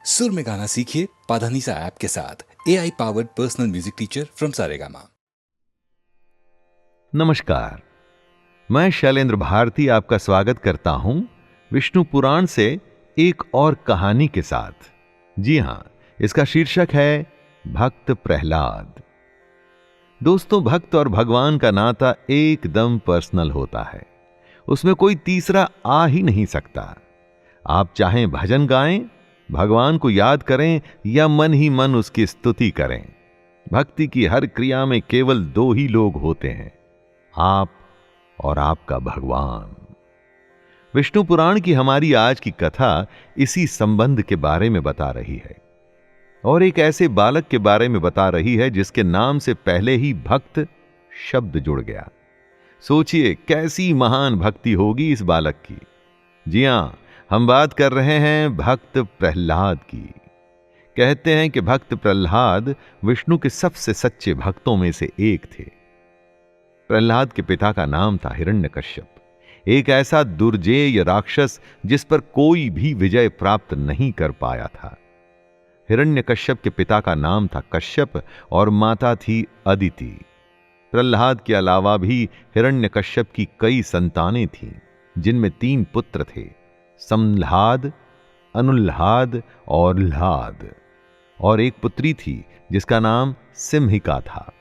सुर में गाना सीखिए पाधानीसा ऐप के साथ। AI powered personal music teacher from Saregama. नमस्कार, मैं शैलेंद्र भारती आपका स्वागत करता हूं विष्णु पुराण से एक और कहानी के साथ। जी हां, इसका शीर्षक है भक्त प्रहलाद। दोस्तों, भक्त और भगवान का नाता एकदम पर्सनल होता है। उसमें कोई तीसरा आ ही नहीं सकता। आप चाहें भजन गाएं, भगवान को याद करें या मन ही मन उसकी स्तुति करें, भक्ति की हर क्रिया में केवल दो ही लोग होते हैं, आप और आपका भगवान। विष्णु पुराण की हमारी आज की कथा इसी संबंध के बारे में बता रही है और एक ऐसे बालक के बारे में बता रही है जिसके नाम से पहले ही भक्त शब्द जुड़ गया। सोचिए कैसी महान भक्ति होगी इस बालक की। जी हां, हम बात कर रहे हैं भक्त प्रहलाद की। कहते हैं कि भक्त प्रहलाद विष्णु के सबसे सच्चे भक्तों में से एक थे। प्रहलाद के पिता का नाम था हिरण्यकश्यप, एक ऐसा दुर्जेय राक्षस जिस पर कोई भी विजय प्राप्त नहीं कर पाया था। हिरण्यकश्यप के पिता का नाम था कश्यप और माता थी अदिति। प्रहलाद के अलावा भी हिरण्यकश्यप की कई संतानें थीं, जिनमें 3 पुत्र थे, संल्हाद, अनुल्हाद और ल्हाद, और एक पुत्री थी जिसका नाम सिम्हिका था।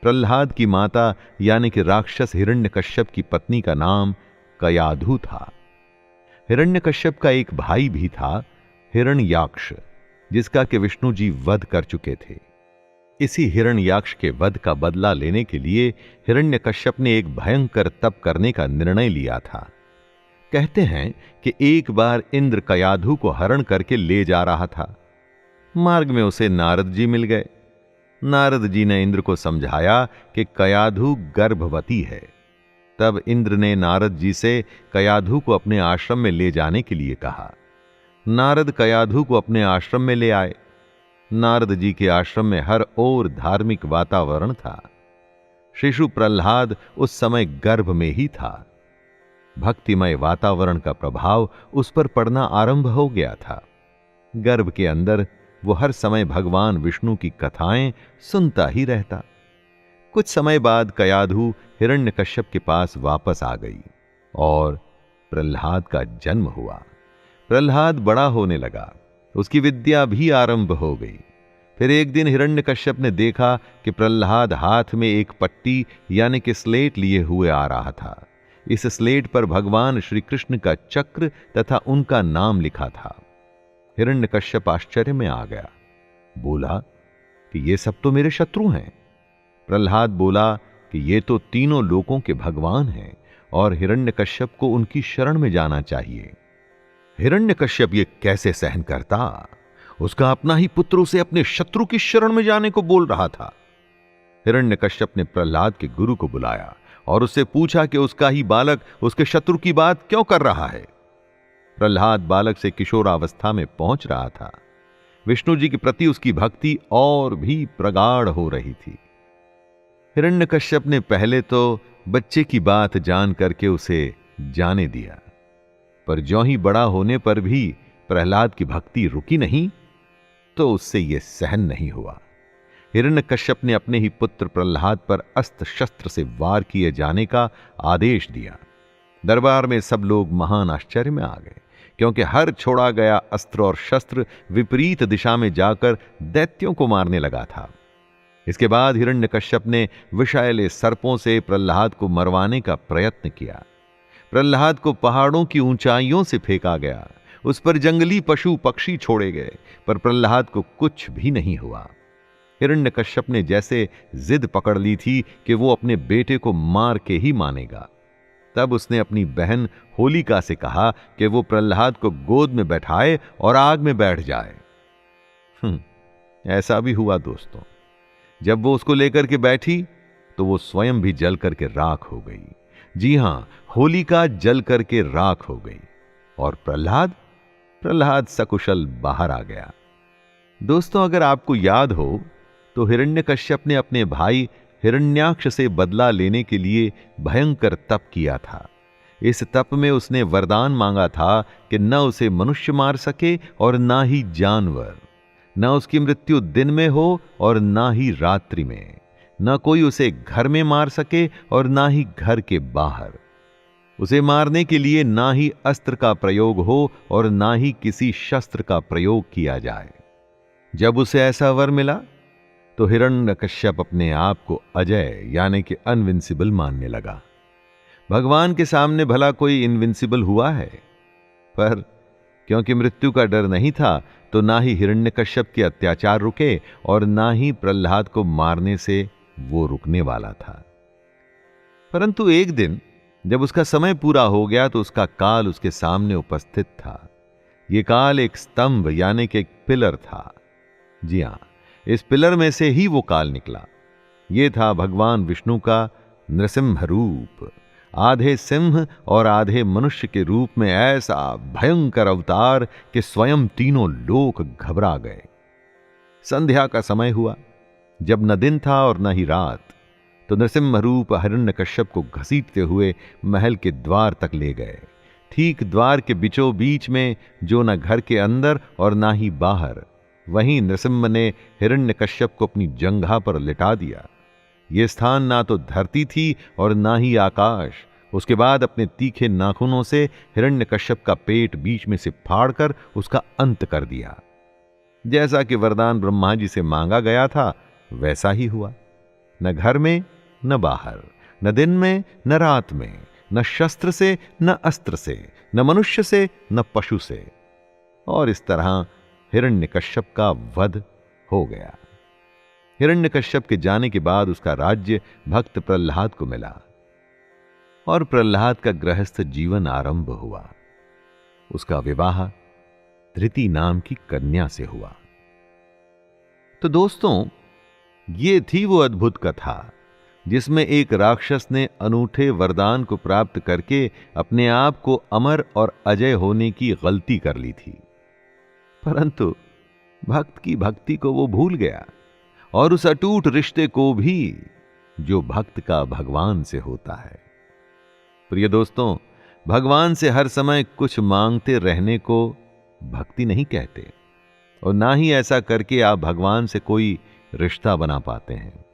प्रहलाद की माता यानी कि राक्षस हिरण्यकश्यप की पत्नी का नाम कयाधु था। हिरण्यकश्यप का एक भाई भी था, हिरण्याक्ष, जिसका कि विष्णु जी वध कर चुके थे। इसी हिरण्याक्ष के वध का बदला लेने के लिए हिरण्यकश्यप ने एक भयंकर तप करने का निर्णय लिया था। कहते हैं कि एक बार इंद्र कयाधु को हरण करके ले जा रहा था। मार्ग में उसे नारद जी मिल गए। नारद जी ने इंद्र को समझाया कि कयाधु गर्भवती है। तब इंद्र ने नारद जी से कयाधु को अपने आश्रम में ले जाने के लिए कहा। नारद कयाधु को अपने आश्रम में ले आए। नारद जी के आश्रम में हर ओर धार्मिक वातावरण था। शिशु प्रहलाद उस समय गर्भ में ही था। भक्तिमय वातावरण का प्रभाव उस पर पड़ना आरंभ हो गया था। गर्भ के अंदर वो हर समय भगवान विष्णु की कथाएं सुनता ही रहता। कुछ समय बाद कयाधु हिरण्यकश्यप के पास वापस आ गई और प्रहलाद का जन्म हुआ। प्रहलाद बड़ा होने लगा, उसकी विद्या भी आरंभ हो गई। फिर एक दिन हिरण्यकश्यप ने देखा कि प्रहलाद हाथ में एक पट्टी यानी कि स्लेट लिए हुए आ रहा था। इस स्लेट पर भगवान श्री कृष्ण का चक्र तथा उनका नाम लिखा था। हिरण्यकश्यप आश्चर्य में आ गया, बोला कि ये सब तो मेरे शत्रु हैं। प्रहलाद बोला कि ये तो तीनों लोकों के भगवान हैं और हिरण्यकश्यप को उनकी शरण में जाना चाहिए। हिरण्यकश्यप ये कैसे सहन करता? उसका अपना ही पुत्र उसे अपने शत्रु की शरण में जाने को बोल रहा था। हिरण्यकश्यप ने प्रहलाद के गुरु को बुलाया और उससे पूछा कि उसका ही बालक उसके शत्रु की बात क्यों कर रहा है। प्रहलाद बालक से किशोरावस्था में पहुंच रहा था। विष्णु जी के प्रति उसकी भक्ति और भी प्रगाढ़ हो रही थी। हिरण्यकश्यप ने पहले तो बच्चे की बात जान करके उसे जाने दिया, पर ज्यों ही बड़ा होने पर भी प्रहलाद की भक्ति रुकी नहीं, तो उससे यह सहन नहीं हुआ। हिरण्यकश्यप ने अपने ही पुत्र प्रहलाद पर अस्त्र शस्त्र से वार किए जाने का आदेश दिया। दरबार में सब लोग महान आश्चर्य में आ गए, क्योंकि हर छोड़ा गया अस्त्र और शस्त्र विपरीत दिशा में जाकर दैत्यों को मारने लगा था। इसके बाद हिरण्यकश्यप ने विषैले सर्पों से प्रहलाद को मरवाने का प्रयत्न किया। प्रहलाद को पहाड़ों की ऊंचाइयों से फेंका गया, उस पर जंगली पशु पक्षी छोड़े गए, पर प्रहलाद को कुछ भी नहीं हुआ। हिरण्यकश्यप ने जैसे जिद पकड़ ली थी कि वो अपने बेटे को मार के ही मानेगा। तब उसने अपनी बहन होलिका से कहा कि वो प्रहलाद को गोद में बैठाए और आग में बैठ जाए। ऐसा भी हुआ दोस्तों। जब वो उसको लेकर के बैठी तो वो स्वयं भी जल करके राख हो गई। जी हां, होलिका जल करके राख हो गई और प्रहलाद सकुशल बाहर आ गया। दोस्तों, अगर आपको याद हो तो हिरण्यकश्यप ने अपने भाई हिरण्याक्ष से बदला लेने के लिए भयंकर तप किया था। इस तप में उसने वरदान मांगा था कि न उसे मनुष्य मार सके और ना ही जानवर, न उसकी मृत्यु दिन में हो और ना ही रात्रि में, न कोई उसे घर में मार सके और ना ही घर के बाहर। उसे मारने के लिए ना ही अस्त्र का प्रयोग हो और ना ही किसी शस्त्र का प्रयोग किया जाए। जब उसे ऐसा वर मिला तो हिरण्यकश्यप अपने आप को अजय यानी कि अनविंसिबल मानने लगा। भगवान के सामने भला कोई इनविंसिबल हुआ है? पर क्योंकि मृत्यु का डर नहीं था तो ना ही हिरण्यकश्यप के अत्याचार रुके और ना ही प्रहलाद को मारने से वो रुकने वाला था। परंतु एक दिन जब उसका समय पूरा हो गया तो उसका काल उसके सामने उपस्थित था। यह काल एक स्तंभ यानी कि एक पिलर था। जी हां, इस पिलर में से ही वो काल निकला। यह था भगवान विष्णु का नृसिंह रूप, आधे सिंह और आधे मनुष्य के रूप में ऐसा भयंकर अवतार कि स्वयं तीनों लोक घबरा गए। संध्या का समय हुआ, जब न दिन था और न ही रात, तो नृसिंह रूप हिरण्यकश्यप को घसीटते हुए महल के द्वार तक ले गए। ठीक द्वार के बीचों बीच में, जो न घर के अंदर और ना ही बाहर, वहीं नृसिंह ने हिरण्यकश्यप को अपनी जंघा पर लिटा दिया। यह स्थान ना तो धरती थी और ना ही आकाश। उसके बाद अपने तीखे नाखूनों से हिरण्यकश्यप का पेट बीच में से फाड़कर उसका अंत कर दिया। जैसा कि वरदान ब्रह्मा जी से मांगा गया था वैसा ही हुआ। न घर में न बाहर, न दिन में न रात में, न शस्त्र से न अस्त्र से, न मनुष्य से न पशु से। और इस तरह हिरण्यकश्यप का वध हो गया। हिरण्यकश्यप के जाने के बाद उसका राज्य भक्त प्रहलाद को मिला और प्रहलाद का गृहस्थ जीवन आरंभ हुआ। उसका विवाह धृति नाम की कन्या से हुआ। तो दोस्तों, ये थी वो अद्भुत कथा जिसमें एक राक्षस ने अनूठे वरदान को प्राप्त करके अपने आप को अमर और अजय होने की गलती कर ली थी। परंतु भक्त की भक्ति को वो भूल गया और उस अटूट रिश्ते को भी जो भक्त का भगवान से होता है। प्रिय दोस्तों, भगवान से हर समय कुछ मांगते रहने को भक्ति नहीं कहते और ना ही ऐसा करके आप भगवान से कोई रिश्ता बना पाते हैं।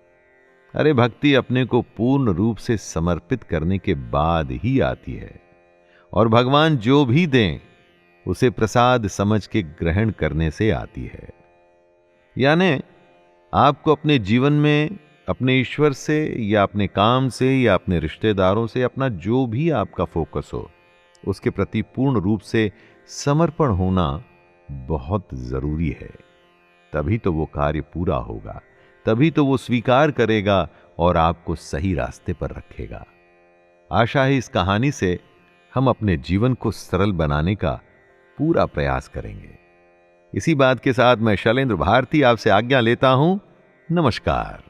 अरे भक्ति अपने को पूर्ण रूप से समर्पित करने के बाद ही आती है और भगवान जो भी दें उसे प्रसाद समझ के ग्रहण करने से आती है। यानी आपको अपने जीवन में अपने ईश्वर से या अपने काम से या अपने रिश्तेदारों से अपना जो भी आपका फोकस हो उसके प्रति पूर्ण रूप से समर्पण होना बहुत जरूरी है। तभी तो वो कार्य पूरा होगा, तभी तो वो स्वीकार करेगा और आपको सही रास्ते पर रखेगा। आशा है इस कहानी से हम अपने जीवन को सरल बनाने का पूरा प्रयास करेंगे। इसी बात के साथ मैं शैलेंद्र भारती आपसे आज्ञा लेता हूं। नमस्कार।